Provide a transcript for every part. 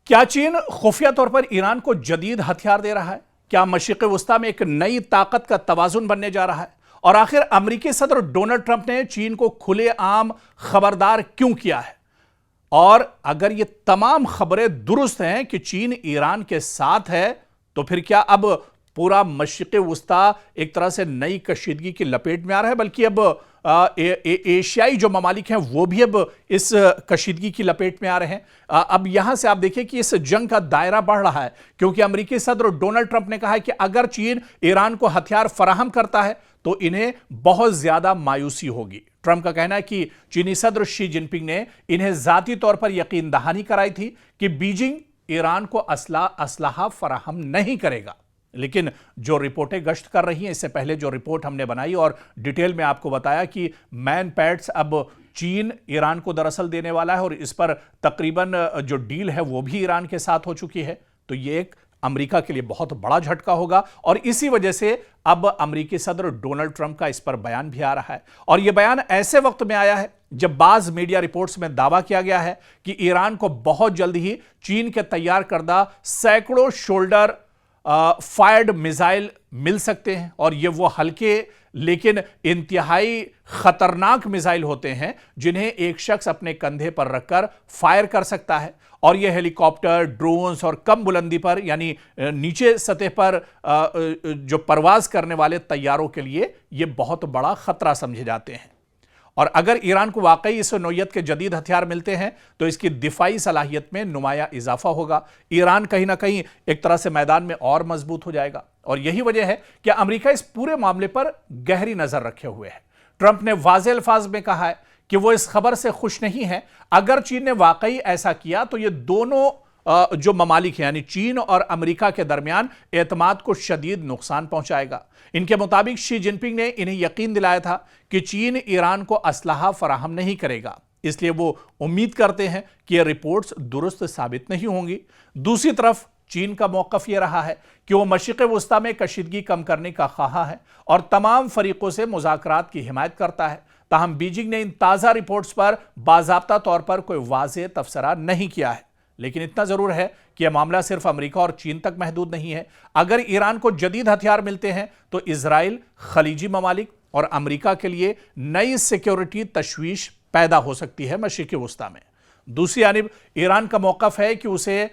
क्या चीन खुफिया तौर पर ईरान को जदीद हथियार दे रहा है? क्या मशरिक़ वस्ता में एक नई ताकत का तवाज़ुन बनने जा रहा है? और आखिर अमेरिकी सदर डोनाल्ड ट्रंप ने चीन को खुलेआम खबरदार क्यों किया है? और अगर ये तमाम खबरें दुरुस्त हैं कि चीन ईरान के साथ है, तो फिर क्या अब पूरा मशरिक़ वस्ता एक तरह से नई कशीदगी की लपेट में आ रहा है? बल्कि अब एशियाई जो ममालिक हैं वो भी अब इस कशीदगी की लपेट में आ रहे हैं। अब यहां से आप देखिए कि इस जंग का दायरा बढ़ रहा है, क्योंकि अमेरिकी सदर डोनाल्ड ट्रंप ने कहा है कि अगर चीन ईरान को हथियार फराहम करता है तो इन्हें बहुत ज्यादा मायूसी होगी। ट्रंप का कहना है कि चीनी सदर शी जिनपिंग ने इन्हें जाती तौर पर यकीन दहानी कराई थी कि बीजिंग ईरान को असलाहा फराहम नहीं करेगा। लेकिन जो रिपोर्टें गश्त कर रही हैं, इससे पहले जो रिपोर्ट हमने बनाई और डिटेल में आपको बताया कि मैन पैड्स अब चीन ईरान को दरअसल देने वाला है और इस पर तकरीबन जो डील है वो भी ईरान के साथ हो चुकी है। तो ये एक अमेरिका के लिए बहुत बड़ा झटका होगा और इसी वजह से अब अमेरिकी सदर डोनाल्ड ट्रंप का इस पर बयान भी आ रहा है। और यह बयान ऐसे वक्त में आया है जब बाज मीडिया रिपोर्ट्स में दावा किया गया है कि ईरान को बहुत जल्द ही चीन के तैयार करदा सैकड़ों शोल्डर फायर्ड मिसाइल मिल सकते हैं और ये वो हल्के लेकिन इंतहाई खतरनाक मिसाइल होते हैं जिन्हें एक शख्स अपने कंधे पर रखकर फायर कर सकता है। और ये हेलीकॉप्टर, ड्रोन्स और कम बुलंदी पर यानी नीचे सतह पर जो परवाज करने वाले तैयारों के लिए ये बहुत बड़ा खतरा समझे जाते हैं। और अगर ईरान को वाकई इस नौयत के जदीद हथियार मिलते हैं तो इसकी दिफाई सलाहियत में नुमाया इजाफा होगा। ईरान कहीं ना कहीं एक तरह से मैदान में और मजबूत हो जाएगा और यही वजह है कि अमेरिका इस पूरे मामले पर गहरी नजर रखे हुए है। ट्रंप ने वाज़ेह अल्फाज में कहा है कि वो इस खबर से खुश नहीं है। अगर चीन ने वाकई ऐसा किया तो ये दोनों जो ममालिक हैं यानी चीन और अमेरिका के दरमियान एतमाद को शदीद नुकसान पहुंचाएगा। इनके मुताबिक शी जिनपिंग ने इन्हें यकीन दिलाया था कि चीन ईरान को असलाहा फराहम नहीं करेगा, इसलिए वो उम्मीद करते हैं कि ये रिपोर्ट्स दुरुस्त साबित नहीं होंगी। दूसरी तरफ चीन का मौकफ यह रहा है कि वो मशरिक़ वस्ता में कशीदगी कम करने का ख्वाह है और तमाम फरीकों से मुज़ाकरात की हिमायत करता है। ताहम बीजिंग ने इन ताज़ा रिपोर्ट्स पर बाज़ाब्ता तौर पर कोई वाज़ेह तबसरा नहीं किया है। लेकिन इतना जरूर है कि यह मामला सिर्फ अमेरिका और चीन तक महदूद नहीं है। अगर ईरान को जदीद हथियार मिलते हैं तो इजराइल, खलीजी ममालिक और अमेरिका के लिए नई सिक्योरिटी तशवीश पैदा हो सकती है मशरिक़ वस्ता में। दूसरी जानिब ईरान का मौक़िफ़ है कि उसे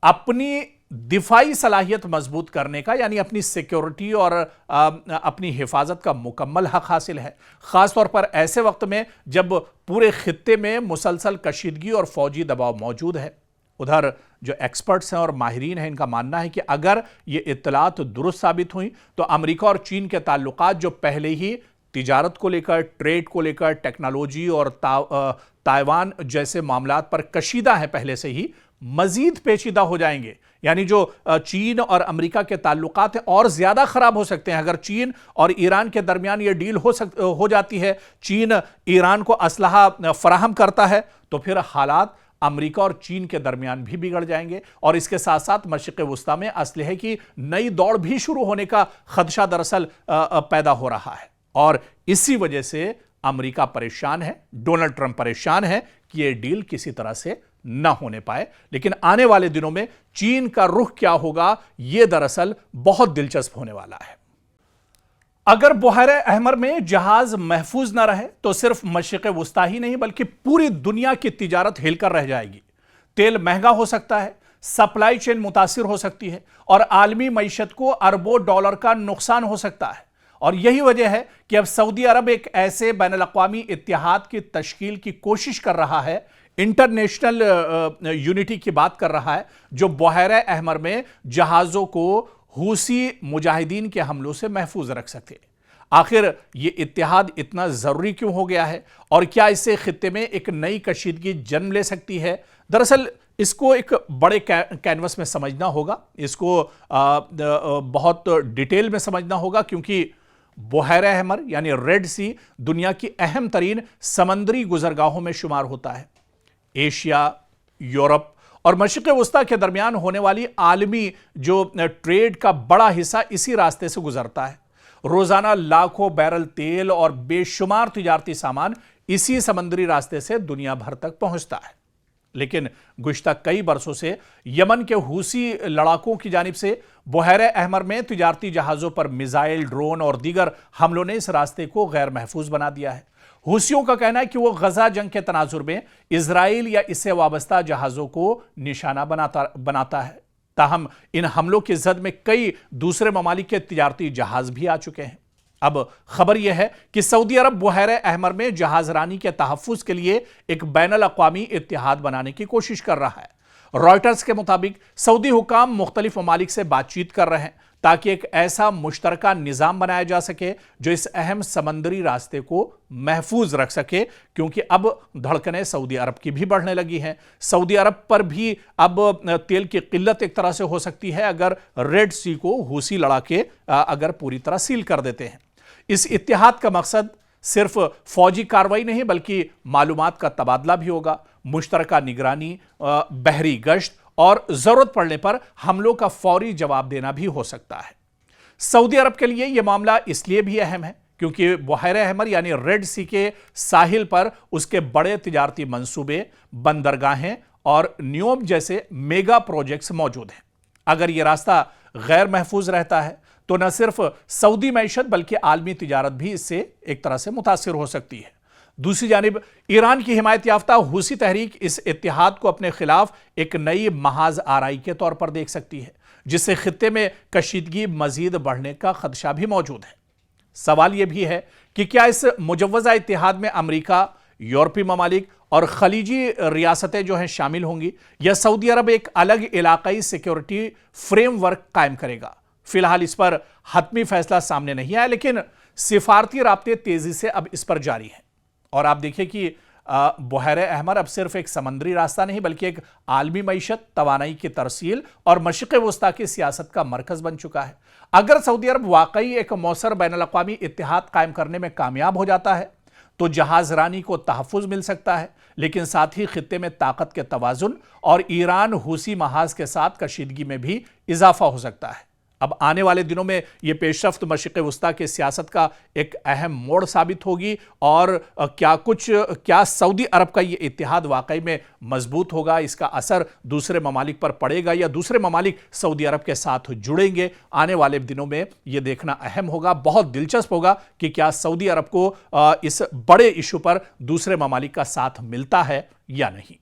अपनी दिफाई सलाहियत मजबूत करने का यानी अपनी सिक्योरिटी और अपनी हिफाजत का मुकम्मल हक हासिल है, ख़ासतौर पर ऐसे वक्त में जब पूरे खित्ते में मुसलसल कशीदगी और फौजी दबाव मौजूद है। उधर जो एक्सपर्ट्स हैं और माहिरीन हैं, इनका मानना है कि अगर ये इत्तलात दुरुस्त साबित हुई तो अमेरिका और चीन के ताल्लुकात जो पहले ही तिजारत को लेकर, ट्रेड को लेकर, टेक्नोलॉजी और ताइवान जैसे मामलात पर कशीदा है पहले से ही, मजीद पेचीदा हो जाएंगे। यानी जो चीन और अमेरिका के ताल्लुकात हैं और ज्यादा खराब हो सकते हैं। अगर चीन और ईरान के दरमियान ये डील हो जाती है, चीन ईरान को असलहा फराहम करता है, तो फिर हालात अमेरिका और चीन के दरमियान भी बिगड़ जाएंगे और इसके साथ साथ मशरिक़ वस्ता में असलहे की नई दौड़ भी शुरू होने का खदशा दरअसल पैदा हो रहा है। और इसी वजह से अमेरिका परेशान है, डोनाल्ड ट्रंप परेशान है कि यह डील किसी तरह से न होने पाए। लेकिन आने वाले दिनों में चीन का रुख क्या होगा, यह दरअसल बहुत दिलचस्प होने वाला है। अगर बुहारे अहमर में जहाज महफूज न रहे तो सिर्फ मशरिक़ वस्ता ही नहीं बल्कि पूरी दुनिया की तिजारत हिलकर रह जाएगी। तेल महंगा हो सकता है, सप्लाई चेन मुतासिर हो सकती है और आलमी मईशत को अरबों डॉलर का नुकसान हो सकता है। और यही वजह है कि अब सऊदी अरब एक ऐसे बैनुल-अक़वामी इत्तेहाद की तश्कील की कोशिश कर रहा है, इंटरनेशनल यूनिटी की बात कर रहा है, जो बुहारे अहमर में जहाज़ों को हूसी मुजाहिदीन के हमलों से महफूज रख सके। आखिर ये इत्तेहाद इतना ज़रूरी क्यों हो गया है और क्या इससे खित्ते में एक नई कशीदगी जन्म ले सकती है? दरअसल इसको एक बड़े कैनवस में समझना होगा, इसको बहुत डिटेल में समझना होगा, क्योंकि बुहारे अहमर यानी रेड सी दुनिया की अहम तरीन समंदरी गुजरगाहों में शुमार होता है। एशिया, यूरोप और मशरिक़ वस्ता के दरमियान होने वाली आलमी जो ट्रेड का बड़ा हिस्सा इसी रास्ते से गुजरता है। रोजाना लाखों बैरल तेल और बेशुमार तिजारती सामान इसी समंदरी रास्ते से दुनिया भर तक पहुंचता है। लेकिन गुज़िश्ता कई बरसों से यमन के हूसी लड़ाकों की जानिब से बुहैरे अहमर में तिजारती जहाज़ों पर मिसाइल, ड्रोन और दीगर हमलों ने इस रास्ते को गैर महफूज बना दिया है। हूसियों का कहना है कि वो गजा जंग के तनाजुर में इजराइल या इससे वाबस्ता जहाज़ों को निशाना बनाता है। ताहम इन हमलों की जद में कई दूसरे ममालिक के तिजारती जहाज भी आ चुके हैं। अब खबर यह है कि सऊदी अरब बुहैरे अहमर में जहाजरानी के तहफ्फुज के लिए एक बैनुल अक़वामी इत्तिहाद बनाने की कोशिश कर रहा है। रॉयटर्स के मुताबिक सऊदी हुकाम मुख्तलिफ ममालिक से बातचीत कर रहे हैं ताकि एक ऐसा मुश्तरका निज़ाम बनाया जा सके जो इस अहम समंदरी रास्ते को महफूज रख सके, क्योंकि अब धड़कनें सऊदी अरब की भी बढ़ने लगी हैं। सऊदी अरब पर भी अब तेल की किल्लत एक तरह से हो सकती है अगर रेड सी को हूसी लड़ा के अगर पूरी तरह सील कर देते हैं। इस इत्तिहाद का मकसद सिर्फ फौजी कार्रवाई नहीं बल्कि मालूमात का तबादला भी होगा, मुश्तरका निगरानी, बहरी गश्त और जरूरत पड़ने पर हमलों का फौरी जवाब देना भी हो सकता है। सऊदी अरब के लिए यह मामला इसलिए भी अहम है क्योंकि बुहैरे अहमर यानी रेड सी के साहिल पर उसके बड़े तिजारती मंसूबे, बंदरगाहें और न्योम जैसे मेगा प्रोजेक्ट्स मौजूद हैं। अगर यह रास्ता गैर महफूज रहता है तो न सिर्फ सऊदी मैशत बल्कि आलमी तिजारत भी इससे एक तरह से मुतासिर हो सकती है। दूसरी जानिब ईरान की हिमायत याफ्ता हूसी तहरीक इस इत्तिहाद को अपने खिलाफ एक नई महाज आराई के तौर पर देख सकती है, जिससे खित्ते में कशीदगी मजीद बढ़ने का खदशा भी मौजूद है। सवाल यह भी है कि क्या इस मुजव्वजा इत्तिहाद में अमरीका, यूरोपीय ममालिक और खलीजी रियासतें जो हैं शामिल होंगी, या सऊदी अरब एक अलग इलाकाई सिक्योरिटी फ्रेमवर्क कायम करेगा। फिलहाल इस पर हतमी फैसला सामने नहीं आया, लेकिन सिफारती राब्ते तेजी से अब इस पर जारी हैं। और आप देखिए कि बुहैरे अहमर अब सिर्फ एक समंदरी रास्ता नहीं बल्कि एक आलमी मईशत, तवानाई की तरसील और मशरिक़ वस्ता की सियासत का मरकज बन चुका है। अगर सऊदी अरब वाकई एक मौसर बैनुल अक़वामी इत्तिहाद कायम करने में कामयाब हो जाता है तो जहाजरानी को तहफ़्फ़ुज़ मिल सकता है, लेकिन साथ ही खित्ते में ताकत के तवाज़ुन और ईरान हूसी महाज के साथ कशीदगी में भी इजाफा हो सकता है। अब आने वाले दिनों में यह पेशरफ्त मशरिक़ वस्ता की सियासत का एक अहम मोड़ साबित होगी और क्या सऊदी अरब का यह इत्तिहाद वाकई में मजबूत होगा, इसका असर दूसरे ममालिक पर पड़ेगा या दूसरे ममालिक सऊदी अरब के साथ जुड़ेंगे, आने वाले दिनों में यह देखना अहम होगा। बहुत दिलचस्प होगा कि क्या सऊदी अरब को इस बड़े इशू पर दूसरे ममालिक का साथ मिलता है या नहीं।